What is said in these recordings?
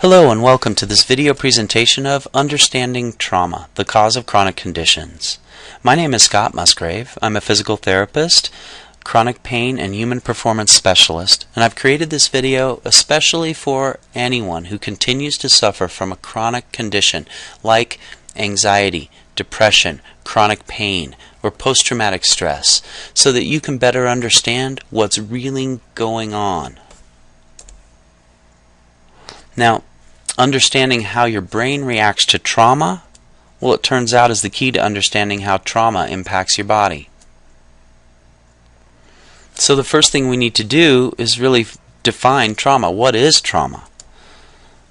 Hello and welcome to this video presentation of Understanding Trauma, the Cause of Chronic Conditions. My name is Scott Musgrave. I'm a physical therapist, chronic pain and human performance specialist, and I've created this video especially for anyone who continues to suffer from a chronic condition like anxiety, depression, chronic pain, or post-traumatic stress, so that you can better understand what's really going on. Now, understanding how your brain reacts to trauma, well, it turns out is the key to understanding how trauma impacts your body. So the first thing we need to do is really define trauma. What is trauma?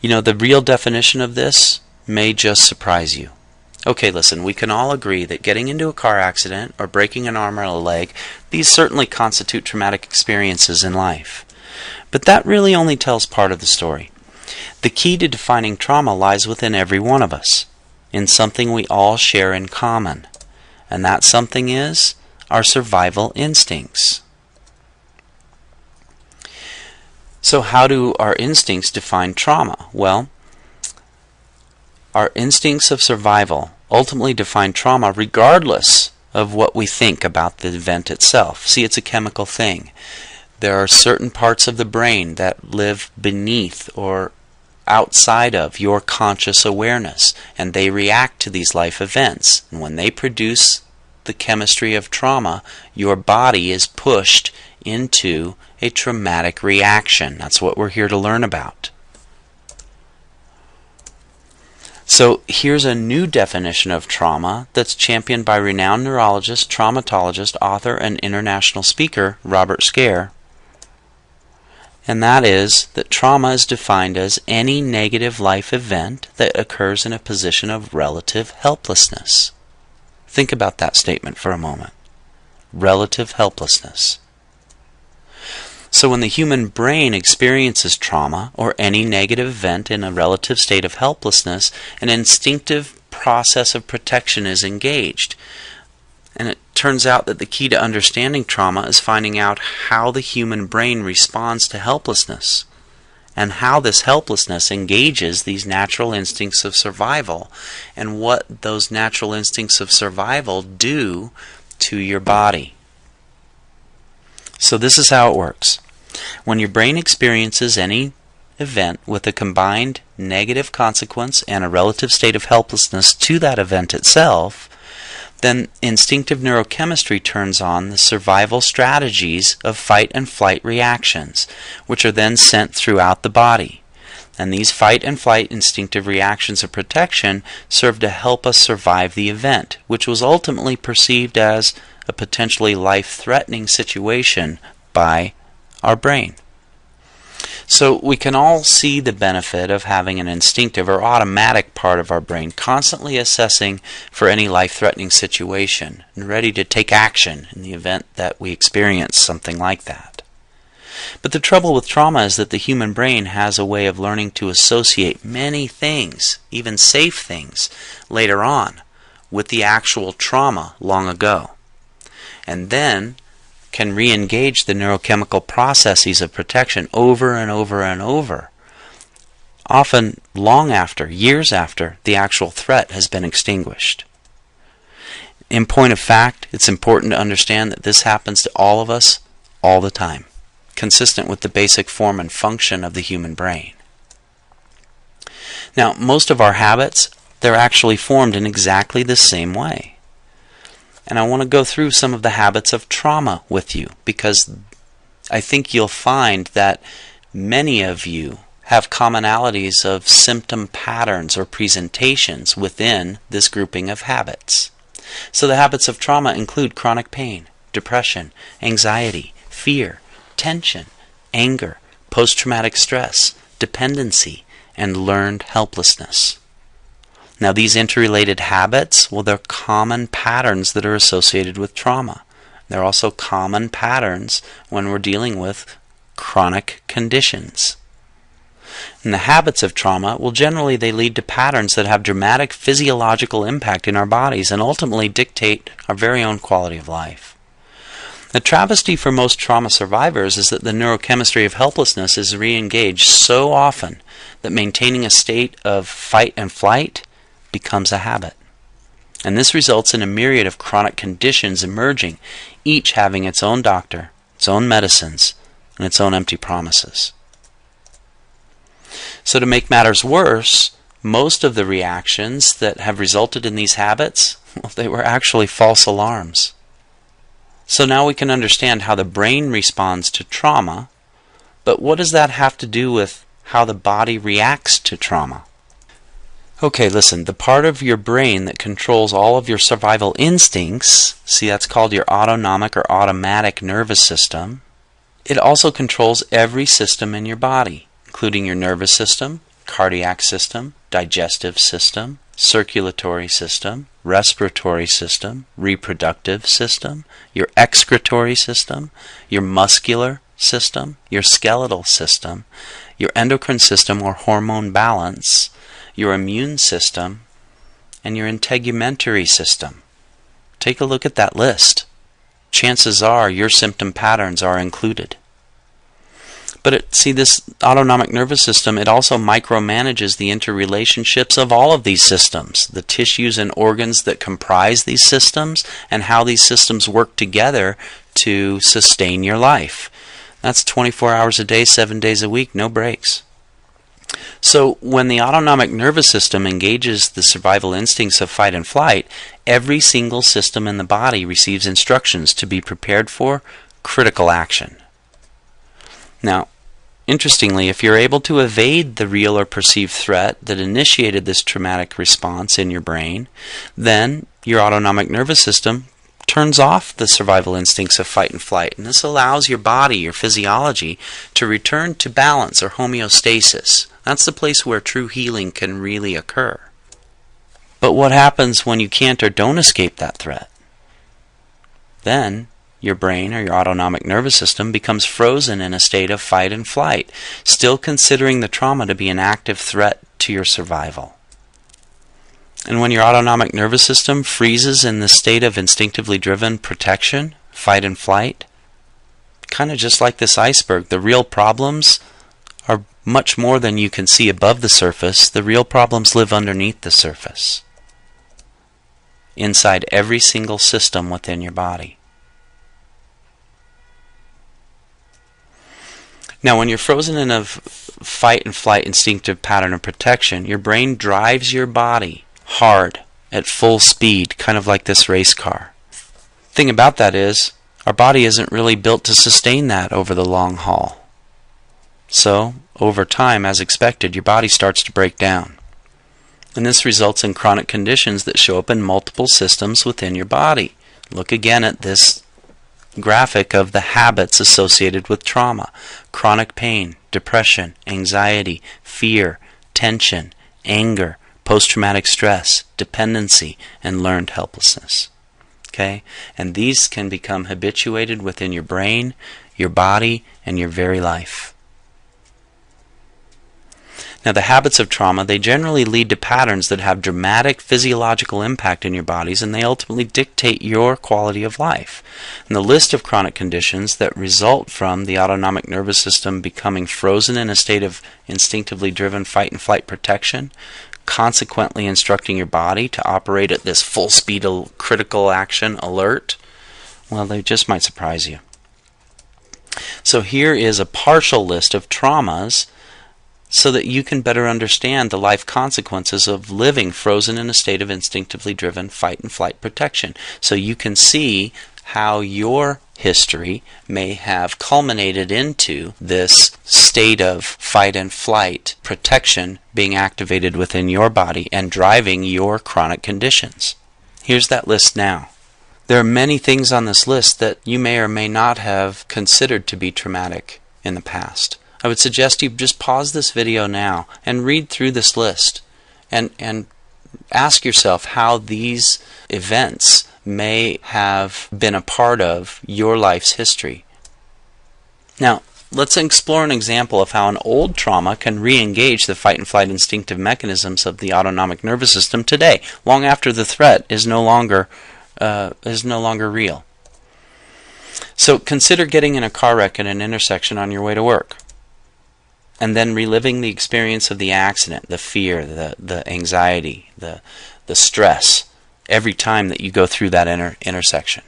You know, the real definition of this may just surprise you. Okay, listen, we can all agree that getting into a car accident or breaking an arm or a leg, these certainly constitute traumatic experiences in life. But that really only tells part of the story. The key to defining trauma lies within every one of us, in something we all share in common, and that something is our survival instincts. So how do our instincts define trauma? Well, our instincts of survival ultimately define trauma regardless of what we think about the event itself. See, it's a chemical thing. There are certain parts of the brain that live beneath or outside of your conscious awareness, and they react to these life events. And when they produce the chemistry of trauma, your body is pushed into a traumatic reaction. That's what we're here to learn about. So here's a new definition of trauma that's championed by renowned neurologist, traumatologist, author, and international speaker Robert Scare. And that is that trauma is defined as any negative life event that occurs in a position of relative helplessness. Think about that statement for a moment. Relative helplessness. So when the human brain experiences trauma or any negative event in a relative state of helplessness, an instinctive process of protection is engaged. And it turns out that the key to understanding trauma is finding out how the human brain responds to helplessness and how this helplessness engages these natural instincts of survival and what those natural instincts of survival do to your body. So this is how it works. When your brain experiences any event with a combined negative consequence and a relative state of helplessness to that event itself, then instinctive neurochemistry turns on the survival strategies of fight and flight reactions, which are then sent throughout the body. And these fight and flight instinctive reactions of protection serve to help us survive the event, which was ultimately perceived as a potentially life-threatening situation by our brain. So we can all see the benefit of having an instinctive or automatic part of our brain constantly assessing for any life-threatening situation and ready to take action in the event that we experience something like that. But the trouble with trauma is that the human brain has a way of learning to associate many things, even safe things, later on with the actual trauma long ago, and then can re-engage the neurochemical processes of protection over and over and over, often long after, years after, the actual threat has been extinguished. In point of fact, it's important to understand that this happens to all of us all the time, consistent with the basic form and function of the human brain. Now, most of our habits, they're actually formed in exactly the same way. And I want to go through some of the habits of trauma with you, because I think you'll find that many of you have commonalities of symptom patterns or presentations within this grouping of habits. So the habits of trauma include chronic pain, depression, anxiety, fear, tension, anger, post-traumatic stress, dependency, and learned helplessness. Now these interrelated habits, well, they're common patterns that are associated with trauma. They're also common patterns when we're dealing with chronic conditions. And the habits of trauma, well, generally they lead to patterns that have dramatic physiological impact in our bodies and ultimately dictate our very own quality of life. The travesty for most trauma survivors is that the neurochemistry of helplessness is re-engaged so often that maintaining a state of fight and flight becomes a habit. And this results in a myriad of chronic conditions emerging, each having its own doctor, its own medicines, and its own empty promises. So to make matters worse, most of the reactions that have resulted in these habits, well, they were actually false alarms. So now we can understand how the brain responds to trauma, but what does that have to do with how the body reacts to trauma? Okay, listen, the part of your brain that controls all of your survival instincts, see, that's called your autonomic or automatic nervous system. It also controls every system in your body, including your nervous system, cardiac system, digestive system, circulatory system, respiratory system, reproductive system, your excretory system, your muscular system, your skeletal system, your endocrine system or hormone balance, your immune system, and your integumentary system. Take a look at that list. Chances are your symptom patterns are included. But see, this autonomic nervous system, it also micromanages the interrelationships of all of these systems, the tissues and organs that comprise these systems, and how these systems work together to sustain your life. That's 24 hours a day, 7 days a week, no breaks. So when the autonomic nervous system engages the survival instincts of fight and flight, every single system in the body receives instructions to be prepared for critical action. Now, interestingly, if you're able to evade the real or perceived threat that initiated this traumatic response in your brain, then your autonomic nervous system turns off the survival instincts of fight and flight, and this allows your body, your physiology, to return to balance or homeostasis. That's the place where true healing can really occur. But what happens when you can't or don't escape that threat? Then your brain or your autonomic nervous system becomes frozen in a state of fight and flight, still considering the trauma to be an active threat to your survival. And when your autonomic nervous system freezes in the state of instinctively driven protection, fight and flight, kind of just like this iceberg, the real problems are much more than you can see above the surface. The real problems live underneath the surface, inside every single system within your body. Now, when you're frozen in a fight and flight instinctive pattern of protection, your brain drives your body hard at full speed, kind of like this race car. Thing about that is, our body isn't really built to sustain that over the long haul. So, over time, as expected, your body starts to break down. And this results in chronic conditions that show up in multiple systems within your body. Look again at this graphic of the habits associated with trauma: chronic pain, depression, anxiety, fear, tension, anger, post-traumatic stress, dependency, and learned helplessness. Okay? And these can become habituated within your brain, your body, and your very life. Now, the habits of trauma, they generally lead to patterns that have dramatic physiological impact in your bodies, and they ultimately dictate your quality of life. And the list of chronic conditions that result from the autonomic nervous system becoming frozen in a state of instinctively driven fight and flight protection, consequently instructing your body to operate at this full speed critical action alert, well, they just might surprise you. So here is a partial list of traumas so that you can better understand the life consequences of living frozen in a state of instinctively driven fight and flight protection. So you can see how your history may have culminated into this state of fight and flight protection being activated within your body and driving your chronic conditions. Here's that list now. There are many things on this list that you may or may not have considered to be traumatic in the past. I would suggest you just pause this video now and read through this list and ask yourself how these events may have been a part of your life's history. Now, let's explore an example of how an old trauma can re-engage the fight and flight instinctive mechanisms of the autonomic nervous system today, long after the threat is no longer real. So consider getting in a car wreck at an intersection on your way to work. and then reliving the experience of the accident, the fear, the anxiety, the stress, every time that you go through that intersection.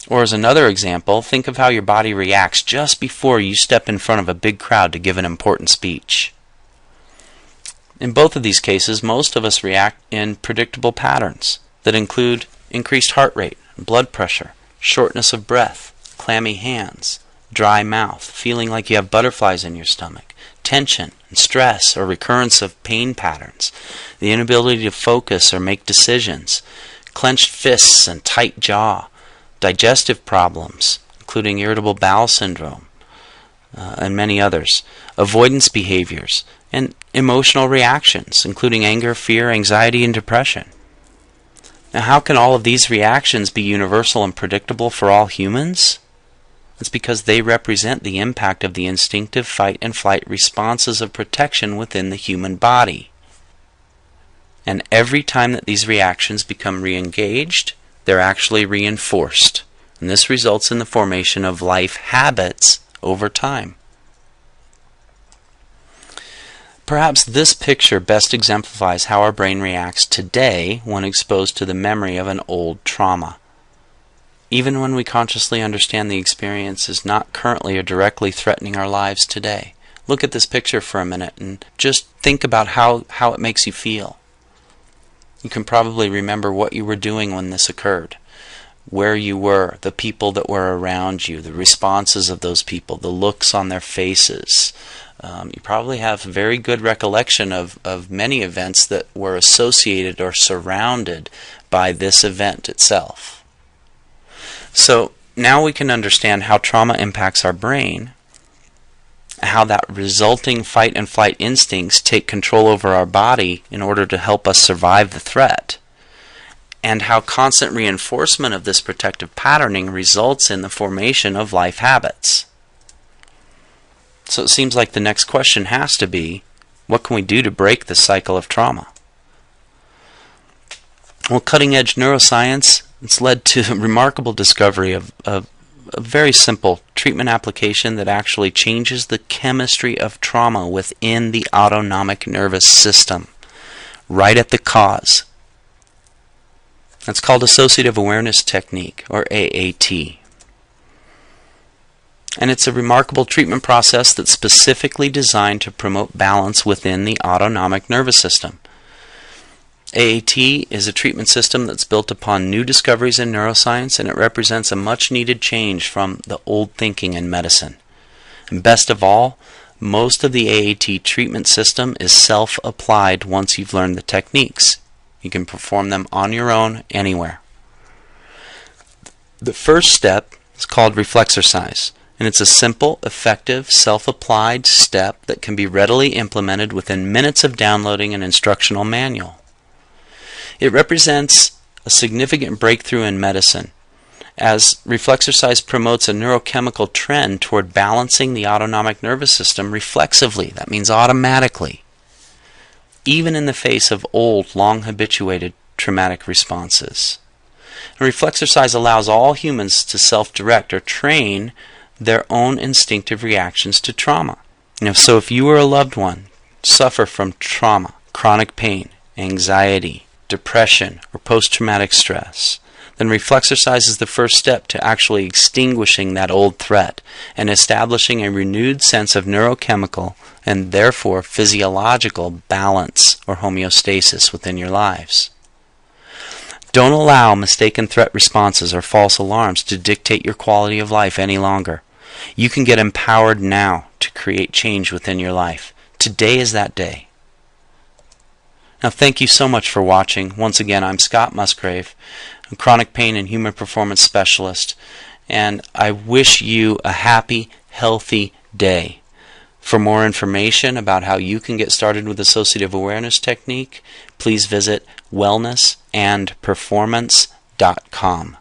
Or as another example, think of how your body reacts just before you step in front of a big crowd to give an important speech. In both of these cases, most of us react in predictable patterns that include increased heart rate, blood pressure, shortness of breath, clammy hands, dry mouth, feeling like you have butterflies in your stomach, tension and stress or recurrence of pain patterns, the inability to focus or make decisions, clenched fists and tight jaw, digestive problems, including irritable bowel syndrome, and many others, avoidance behaviors, and emotional reactions, including anger, fear, anxiety, and depression. Now, how can all of these reactions be universal and predictable for all humans? It's because they represent the impact of the instinctive fight and flight responses of protection within the human body. And every time that these reactions become re-engaged, they're actually reinforced. And this results in the formation of life habits over time. Perhaps this picture best exemplifies how our brain reacts today when exposed to the memory of an old trauma. Even when we consciously understand the experience is not currently or directly threatening our lives today. Look at this picture for a minute and just think about how it makes you feel. You can probably remember what you were doing when this occurred, where you were, the people that were around you, the responses of those people, the looks on their faces. You probably have very good recollection of many events that were associated or surrounded by this event itself. So now we can understand how trauma impacts our brain, how that resulting fight and flight instincts take control over our body in order to help us survive the threat, and how constant reinforcement of this protective patterning results in the formation of life habits. So it seems like the next question has to be, what can we do to break the cycle of trauma? Well, cutting-edge neuroscience, it's led to a remarkable discovery of a very simple treatment application that actually changes the chemistry of trauma within the autonomic nervous system, right at the cause. That's called Associative Awareness Technique, or AAT. And it's a remarkable treatment process that's specifically designed to promote balance within the autonomic nervous system. AAT is a treatment system that's built upon new discoveries in neuroscience, and it represents a much-needed change from the old thinking in medicine. And best of all, most of the AAT treatment system is self-applied once you've learned the techniques. You can perform them on your own anywhere. The first step is called Reflexercise, and it's a simple, effective, self-applied step that can be readily implemented within minutes of downloading an instructional manual. It represents a significant breakthrough in medicine, as Reflexercise promotes a neurochemical trend toward balancing the autonomic nervous system reflexively. That means automatically, even in the face of old, long-habituated traumatic responses. And Reflexercise allows all humans to self-direct or train their own instinctive reactions to trauma. So if you or a loved one suffer from trauma, chronic pain, anxiety, depression, or post-traumatic stress, then Reflexercise is the first step to actually extinguishing that old threat and establishing a renewed sense of neurochemical and therefore physiological balance or homeostasis within your lives. Don't allow mistaken threat responses or false alarms to dictate your quality of life any longer. You can get empowered now to create change within your life. Today is that day. Now, thank you so much for watching. Once again, I'm Scott Musgrave, a chronic pain and human performance specialist, and I wish you a happy, healthy day. For more information about how you can get started with Associative Awareness Technique, please visit wellnessandperformance.com.